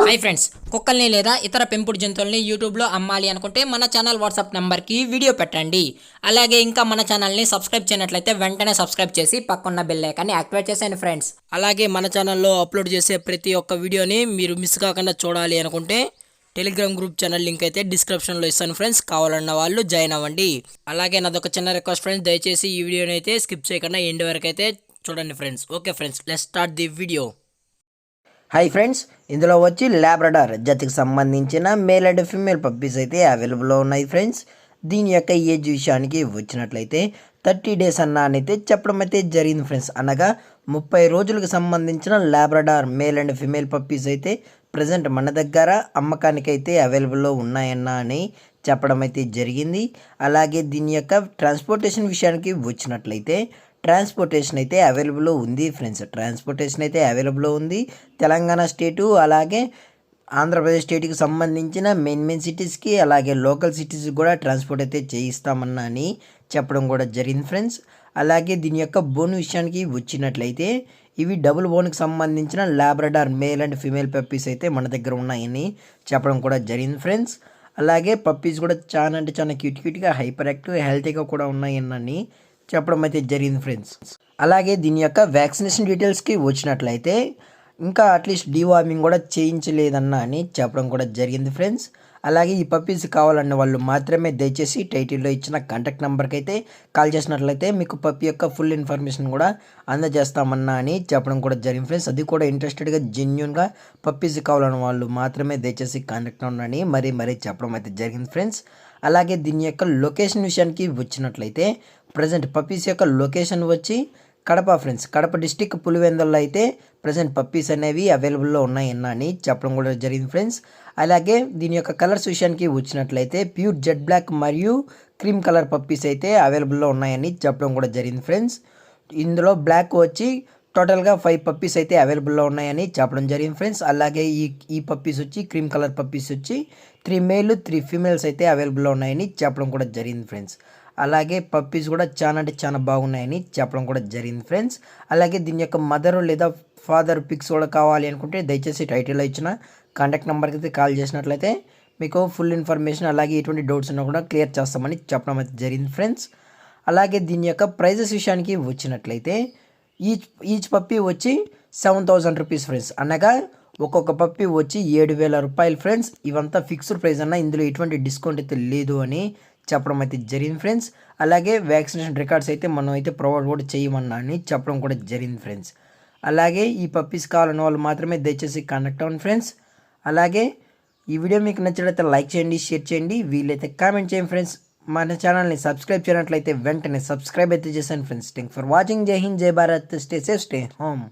Hi friends, కుక్కల్ని లేదా ఇతర పెంపుడు జంతువుల్ని యూట్యూబ్లో అమ్మాలి అనుకుంటే మన ఛానల్ వాట్సాప్ నెంబర్కి వీడియో పెట్టండి. అలాగే ఇంకా మన ఛానల్ని సబ్స్క్రైబ్ చేయనట్లయితే వెంటనే సబ్స్క్రైబ్ చేసి పక్కన్న బెల్ ఐకాన్ని యాక్టివేట్ చేసేయండి ఫ్రెండ్స్. అలాగే మన ఛానల్లో అప్లోడ్ చేసే ప్రతి ఒక్క వీడియోని మీరు మిస్ కాకుండా చూడాలి అనుకుంటే టెలిగ్రామ్ గ్రూప్ ఛానల్ లింక్ అయితే డిస్క్రిప్షన్లో ఇస్తాను ఫ్రెండ్స్, కావాలన్న వాళ్ళు జాయిన్ అవ్వండి. అలాగే నాదొక చిన్న రిక్వెస్ట్ ఫ్రెండ్స్, దయచేసి ఈ వీడియోని అయితే స్కిప్ చేయకుండా ఎండ్ వరకు అయితే చూడండి friends. Okay friends, let's start the video. Hi friends, ఇందులో వచ్చి లాబ్రడార్ జతికి సంబంధించిన మేల్ అండ్ ఫీమేల్ పప్పీస్ అయితే అవైలబుల్లో ఉన్నాయి ఫ్రెండ్స్. దీని యొక్క ఏజ్ విషయానికి వచ్చినట్లయితే 30 డేస్ అయితే చెప్పడం అయితే జరిగింది ఫ్రెండ్స్. అనగా 30 రోజులకు సంబంధించిన Labrador male and female puppies అయితే ప్రజెంట్ మన దగ్గర అమ్మకానికి అయితే అవైలబుల్లో అని చెప్పడం అయితే జరిగింది. అలాగే దీని యొక్క ట్రాన్స్పోర్టేషన్ విషయానికి వచ్చినట్లయితే ట్రాన్స్పోర్టేషన్ అయితే అవైలబుల్లో ఉంది ఫ్రెండ్స్. ట్రాన్స్పోర్టేషన్ అయితే అవైలబుల్లో ఉంది. తెలంగాణ స్టేటు అలాగే ఆంధ్రప్రదేశ్ స్టేట్కి సంబంధించిన మెయిన్ సిటీస్కి అలాగే లోకల్ సిటీస్కి కూడా ట్రాన్స్పోర్ట్ అయితే చేయిస్తామని చెప్పడం కూడా జరిగింది ఫ్రెండ్స్. అలాగే దీని యొక్క బోన్ విషయానికి వచ్చినట్లయితే ఇవి డబుల్ బోన్కి సంబంధించిన Labrador male and female puppies అయితే మన దగ్గర ఉన్నాయని చెప్పడం కూడా జరిగింది ఫ్రెండ్స్. అలాగే పప్పీస్ కూడా చాలా క్యూట్గా హైపర్ యాక్టివ్ హెల్తీగా కూడా ఉన్నాయని చెప్పడం అయితే జరిగింది ఫ్రెండ్స్. అలాగే దీని యొక్క వ్యాక్సినేషన్ డీటెయిల్స్కి వచ్చినట్లయితే ఇంకా అట్లీస్ట్ డీవార్మింగ్ కూడా చేయించలేదని చెప్పడం కూడా జరిగింది ఫ్రెండ్స్. అలాగే ఈ పప్పీస్ కావాలన్న వాళ్ళు మాత్రమే దయచేసి టైటిల్లో ఇచ్చిన కాంటాక్ట్ నెంబర్కి అయితే కాల్ చేసినట్లయితే మీకు పప్పీ యొక్క ఫుల్ ఇన్ఫర్మేషన్ కూడా అందజేస్తామని చెప్పడం కూడా జరిగింది ఫ్రెండ్స్. అది కూడా ఇంట్రెస్టెడ్గా జెన్యున్గా పప్పీస్ కావాలన్న వాళ్ళు మాత్రమే దయచేసి కాంటాక్ట్ ఉన్నారని మరీ చెప్పడం అయితే జరిగింది ఫ్రెండ్స్. అలాగే దీని యొక్క లొకేషన్ విషయానికి వచ్చినట్లయితే ప్రజెంట్ పప్పీస్ యొక్క లొకేషన్ వచ్చి కడప ఫ్రెండ్స్. కడప డిస్టిక్ పులివెందుల్లో అయితే ప్రజెంట్ పప్పీస్ అనేవి అవైలబుల్లో ఉన్నాయని చెప్పడం కూడా జరిగింది ఫ్రెండ్స్. అలాగే దీని యొక్క కలర్స్ విషయానికి వచ్చినట్లయితే ప్యూర్ జెడ్ బ్లాక్ మరియు క్రీమ్ కలర్ పప్పీస్ అయితే అవైలబుల్లో ఉన్నాయని చెప్పడం కూడా జరిగింది ఫ్రెండ్స్. ఇందులో బ్లాక్ వచ్చి టోటల్గా 5 పప్పీస్ అయితే అవైలబుల్లో ఉన్నాయని చెప్పడం జరిగింది ఫ్రెండ్స్. అలాగే ఈ పప్పీస్ వచ్చి క్రీమ్ కలర్ పప్పీస్ వచ్చి 3 మేల్ 3 ఫీమేల్స్ అయితే అవైలబుల్లో ఉన్నాయని చెప్పడం కూడా జరిగింది ఫ్రెండ్స్. అలాగే పప్పీస్ కూడా చాలా బాగున్నాయని చెప్పడం కూడా జరిగింది ఫ్రెండ్స్. అలాగే దీని యొక్క మదర్ లేదా ఫాదర్ పిక్స్ కూడా కావాలి అనుకుంటే దయచేసి టైటిల్లో ఇచ్చిన కాంటాక్ట్ నెంబర్కి అయితే కాల్ చేసినట్లయితే మీకు ఫుల్ ఇన్ఫర్మేషన్ అలాగే ఎటువంటి డౌట్స్ ఉన్నా కూడా క్లియర్ చేస్తామని చెప్పడం అయితే జరిగింది ఫ్రెండ్స్. అలాగే దీని యొక్క ప్రైజెస్ విషయానికి వచ్చినట్లయితే ఈచ్ పప్పీ వచ్చి 7,000 రూపీస్ ఫ్రెండ్స్. అనగా ఒక్కొక్క పప్పీ వచ్చి 7,000 రూపాయలు ఫ్రెండ్స్. ఇవంతా ఫిక్స్డ్ ప్రైస్ ఇందులో ఎటువంటి డిస్కౌంట్ అయితే లేదు అని చెప్పడం అయితే జరిగింది ఫ్రెండ్స్. అలాగే వ్యాక్సినేషన్ రికార్డ్స్ అయితే మనం అయితే ప్రొవైడ్ కూడా చేయమని చెప్పడం కూడా జరిగింది ఫ్రెండ్స్. అలాగే ఈ పప్పీస్ కావాలన్న వాళ్ళు మాత్రమే దయచేసి కాంటాక్ట్ అవ్వండి ఫ్రెండ్స్. అలాగే ఈ వీడియో మీకు నచ్చినట్లయితే లైక్ చేయండి, షేర్ చేయండి, వీలైతే కామెంట్ చేయండి ఫ్రెండ్స్. మన ఛానల్ని సబ్స్క్రైబ్ చేయనట్లయితే వెంటనే సబ్స్క్రైబ్ అయితే చేశాను ఫ్రెండ్స్. Thank for watching. జై హింద్, జై Bharat, stay safe, stay home.